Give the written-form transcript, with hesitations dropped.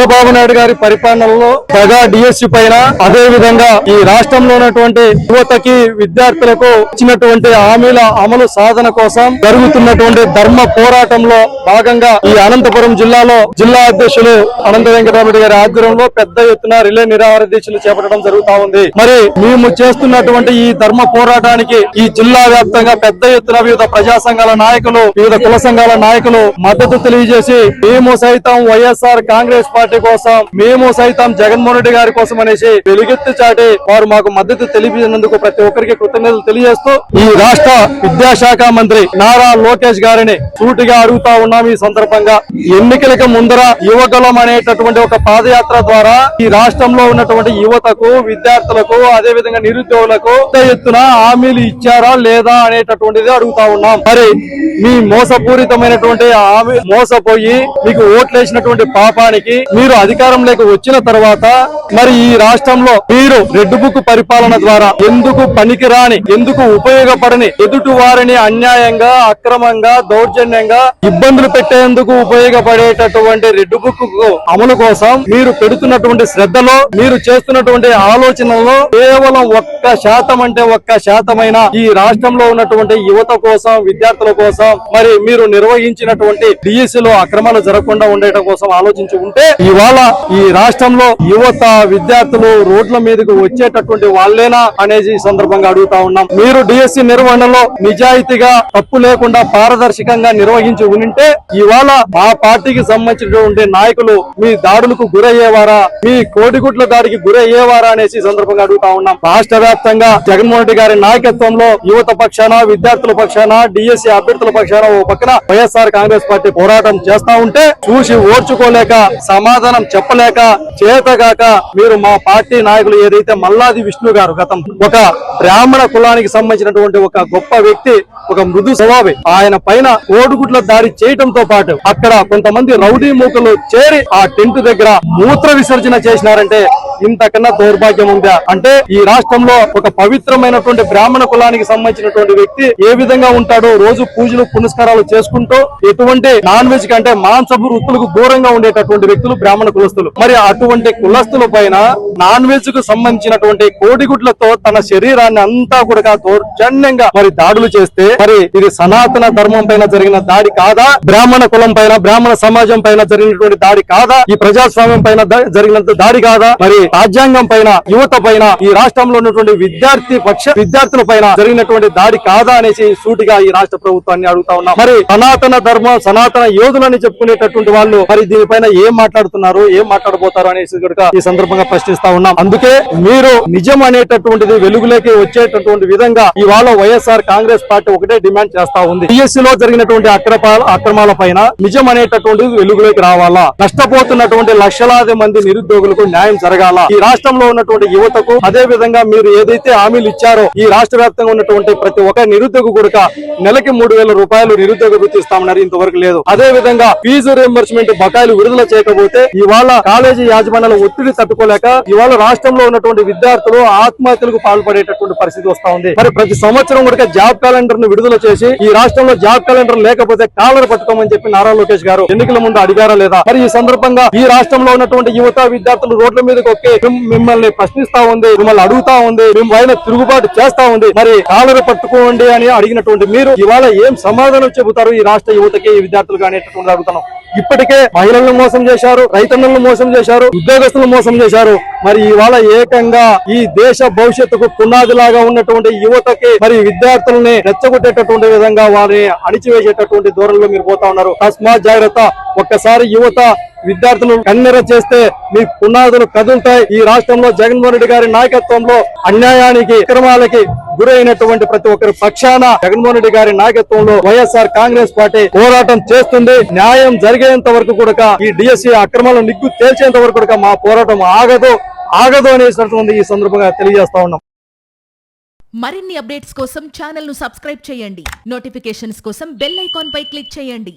చంద్రబాబు నాయుడు గారి పరిపాలనలో ప్రజా డిఎస్సి పైన అదే విధంగా ఈ రాష్ట్రంలో ఉన్నటువంటి యువతకి విద్యార్థులకు ఇచ్చినటువంటి హామీల అమలు సాధన కోసం జరుగుతున్నటువంటి ధర్మ పోరాటంలో భాగంగా ఈ అనంతపురం జిల్లాలో జిల్లా అధ్యక్షులు అనంత వెంకటరామరెడ్డి గారి ఆధ్వర్యంలో పెద్ద ఎత్తున రిలే నిరాహార దీక్షలు చేపట్టడం జరుగుతా ఉంది. మరి మేము చేస్తున్నటువంటి ఈ ధర్మ పోరాటానికి ఈ జిల్లా వ్యాప్తంగా పెద్ద ఎత్తున వివిధ ప్రజా సంఘాల నాయకులు, వివిధ కుల సంఘాల నాయకులు మద్దతు తెలియజేసి మేము సైతం వైఎస్ఆర్ కాంగ్రెస్ పార్టీ కోసం, మేము సైతం జగన్మోహన్ రెడ్డి గారి కోసం అనేసి వెలుగెత్తి చాటి వారు మాకు మద్దతు తెలిపినందుకు ప్రతి ఒక్కరికి కృతజ్ఞతలు తెలియజేస్తూ ఈ రాష్ట్ర విద్యాశాఖ మంత్రి నారా లోకేష్ గారిని సూటిగా అడుగుతా ఉన్నాం. ఈ సందర్భంగా ఎన్నికలకు ముందర యువగలం అనేటటువంటి ఒక పాదయాత్ర ద్వారా ఈ రాష్ట్రంలో ఉన్నటువంటి యువతకు, విద్యార్థులకు, అదే విధంగా నిరుద్యోగులకు పెద్ద ఎత్తున హామీలు ఇచ్చారా లేదా అనేటటువంటిది అడుగుతా ఉన్నాం. మరి మీ మోసపూరితమైనటువంటి హామీ మోసపోయి మీకు ఓట్లేసినటువంటి పాపానికి మీరు అధికారంలోకి వచ్చిన తర్వాత మరి ఈ రాష్ట్రంలో మీరు రెడ్ బుక్ పరిపాలన ద్వారా ఎందుకు పనికిరాని, ఎందుకు ఉపయోగపడని, ఎదుటి వారిని అన్యాయంగా, అక్రమంగా, దౌర్జన్యంగా ఇబ్బందులు పెట్టేందుకు ఉపయోగపడేటటువంటి రెడ్ బుక్ అమలు కోసం మీరు పెడుతున్నటువంటి శ్రద్ధలో, మీరు చేస్తున్నటువంటి ఆలోచనలో కేవలం 1% అంటే 1% ఈ రాష్ట్రంలో ఉన్నటువంటి యువత కోసం, విద్యార్థుల కోసం మరి మీరు నిర్వహించినటువంటి డిఎస్సిలో అక్రమాలు జరగకుండా ఉండటం కోసం ఆలోచించి ఉంటే ఇవాళ ఈ రాష్ట్రంలో యువత, విద్యార్థులు రోడ్ల మీదకు వచ్చేటటువంటి వాళ్ళేనా అనేది ఈ సందర్భంగా అడుగుతా ఉన్నాం. మీరు డిఎస్సి నిర్వహణలో నిజాయితీగా, తప్పు లేకుండా, పారదర్శకంగా నిర్వహించి ఉంటే ఇవాళ మా పార్టీకి సంబంధించినటువంటి నాయకులు మీ దాడులకు గురయ్యేవారా, మీ కోడిగుడ్ల దాడికి గురయ్యేవారా అనేసి ఈ సందర్భంగా అడుగుతా ఉన్నాం. రాష్ట్ర వ్యాప్తంగా జగన్మోహన్ రెడ్డి గారి నాయకత్వంలో యువత పక్షాన, విద్యార్థుల పక్షాన, డిఎస్సి అభ్యర్థుల పక్షాన ఓ పక్కన వైఎస్ఆర్ కాంగ్రెస్ పార్టీ పోరాటం చేస్తా ఉంటే చూసి ఓర్చుకోలేక, సమాధానం చెప్పలేక, చేతగాక మీరు మా పార్టీ నాయకులు ఏదైతే మల్లాది విష్ణు గారు గతం ఒక బ్రాహ్మణ కులానికి సంబంధించినటువంటి ఒక గొప్ప వ్యక్తి, ఒక మృదు స్వభావి, ఆయన పైన కోడిగుడ్ల దాడి చేయడంతో పాటు అక్కడ కొంతమంది రౌడీ మూకలు చేరి ఆ టెంట్ దగ్గర మూత్ర విసర్జన చేసినారంటే ఇంతకన్నా దౌర్భాగ్యం ఉందా? అంటే ఈ రాష్ట్రంలో ఒక పవిత్రమైనటువంటి బ్రాహ్మణ కులానికి సంబంధించినటువంటి వ్యక్తి ఏ విధంగా ఉంటాడో, రోజు పూజలు పునస్కారాలు చేసుకుంటూ ఎటువంటి నాన్ వెజ్ కంటే మాంసపు వృత్తులకు దూరంగా ఉండేటటువంటి వ్యక్తులు బ్రాహ్మణ కులస్తులు. మరి అటువంటి కులస్తుల పైన నాన్ వెజ్ కు సంబంధించినటువంటి కోడిగుడ్లతో తన శరీరాన్ని అంతా కూడా దౌర్జన్యంగా మరి దాడులు చేస్తే మరి ఇది సనాతన ధర్మం పైన జరిగిన దాడి కాదా? బ్రాహ్మణ కులం పైన, బ్రాహ్మణ సమాజం పైన జరిగినటువంటి దాడి కాదా? ఈ ప్రజాస్వామ్యం పైన జరిగిన దాడి కాదా? మరి రాజ్యాంగం పైన, యువత పైన, ఈ రాష్ట్రంలో ఉన్నటువంటి విద్యార్థుల పైన జరిగినటువంటి దాడి కాదా అనేసి సూటిగా ఈ రాష్ట్ర ప్రభుత్వాన్ని అడుగుతా ఉన్నాం. మరి సనాతన ధర్మం, సనాతన యోధులని చెప్పుకునేటటువంటి వాళ్ళు మరి దీనిపైన ఏం మాట్లాడుతున్నారు, ఏం మాట్లాడబోతారు అనేసి కూడా ఈ సందర్భంగా ప్రశ్నిస్తా ఉన్నాం. అందుకే మీరు నిజం అనేటటువంటిది వెలుగులోకి వచ్చేటటువంటి విధంగా ఇవాళ వైఎస్ఆర్ కాంగ్రెస్ పార్టీ ఒకటే డిమాండ్ చేస్తా ఉంది. డిఎస్సిలో జరిగినటువంటి అక్రమాల పైన నిజం అనేటటువంటిది వెలుగులోకి రావాలా, నష్టపోతున్నటువంటి లక్షలాది మంది నిరుద్యోగులకు న్యాయం జరగాల, ఈ రాష్ట్రంలో ఉన్నటువంటి యువతకు అదే విధంగా మీరు ఏదైతే హామీలు ఇచ్చారో ఈ రాష్ట్ర వ్యాప్తంగా ఉన్నటువంటి ప్రతి ఒక్క నిరుద్యోగ కూడా నెలకి 3,000 రూపాయలు నిరుద్యోగ వృత్తి ఇస్తామన్నారు, ఇంతవరకు లేదు. అదే విధంగా ఫీజు రియంబర్స్మెంట్ బకాయిలు విడుదల చేయకపోతే ఇవాళ కాలేజీ యాజమాన్యాల ఒత్తిడి తట్టుకోలేక ఇవాళ రాష్ట్రంలో ఉన్నటువంటి విద్యార్థులు ఆత్మహత్యలకు పాల్పడేటటువంటి పరిస్థితి వస్తా ఉంది. మరి ప్రతి సంవత్సరం కూడా జాబ్ క్యాలెండర్ ను విడుదల చేసి ఈ రాష్ట్రంలో జాబ్ క్యాలెండర్ లేకపోతే కాలర్ పట్టుకోమని చెప్పి నారా లోకేష్ గారు ఎన్నికల ముందు అడిగారా లేదా? మరి ఈ సందర్భంగా ఈ రాష్ట్రంలో ఉన్నటువంటి యువత, విద్యార్థులు రోడ్ల మీదకి ఒకే మిమ్మల్ని ప్రశ్నిస్తా ఉంది, మిమ్మల్ని అడుగుతా ఉంది, మేము పైన తిరుగుబాటు చేస్తా ఉంది. మరి కాలర్ పట్టుకోండి అని అడిగినటువంటి మీరు ఇవాళ ఏం సమాధానం చెబుతారు ఈ రాష్ట్ర యువతకి, ఈ విద్యార్థులకు అనేటటువంటి అడుగుతున్నాం. ఇప్పటికే మహిళలను మోసం చేశారు, రైతన్నలను మోసం చేశారు, ఉద్యోగస్తులను మోసం చేశారు. మరి ఇవాళ ఏకంగా ఈ దేశ భవిష్యత్తుకు పునాదిలాగా ఉన్నటువంటి యువతకి మరి విద్యార్థులని రెచ్చగొట్టేటటువంటి విధంగా వారిని అణిచివేసేటటువంటి ధోరణిలో మీరు పోతా ఉన్నారు. తస్మాత్ జాగ్రత్త. ఒక్కసారి యువత, విద్యార్థులు కన్నెర చేస్తే మీ పునాదులు కదులుతాయి. ఈ రాష్ట్రంలో జగన్మోహన్ రెడ్డి గారి నాయకత్వంలో అన్యాయానికి, అక్రమాలకి గురైనటువంటి ప్రతి ఒక్కరి పక్షాన జగన్మోహన్ రెడ్డి గారి నాయకత్వంలో వైఎస్ఆర్ కాంగ్రెస్ పార్టీ పోరాటం చేస్తుంది. న్యాయం జరిగేంత వరకు కూడా, ఈ డిఎస్సి అక్రమాలను నిగ్గు తేల్చేంత వరకు కూడా మా పోరాటం ఆగదు అనేసినటువంటి ఈ సందర్భంగా తెలియజేస్తా ఉన్నాం. మరిన్ని అప్డేట్స్ కోసం ఛానల్ ను సబ్స్క్రైబ్ చేయండి. నోటిఫికేషన్స్ కోసం బెల్ ఐకాన్ పై క్లిక్ చేయండి.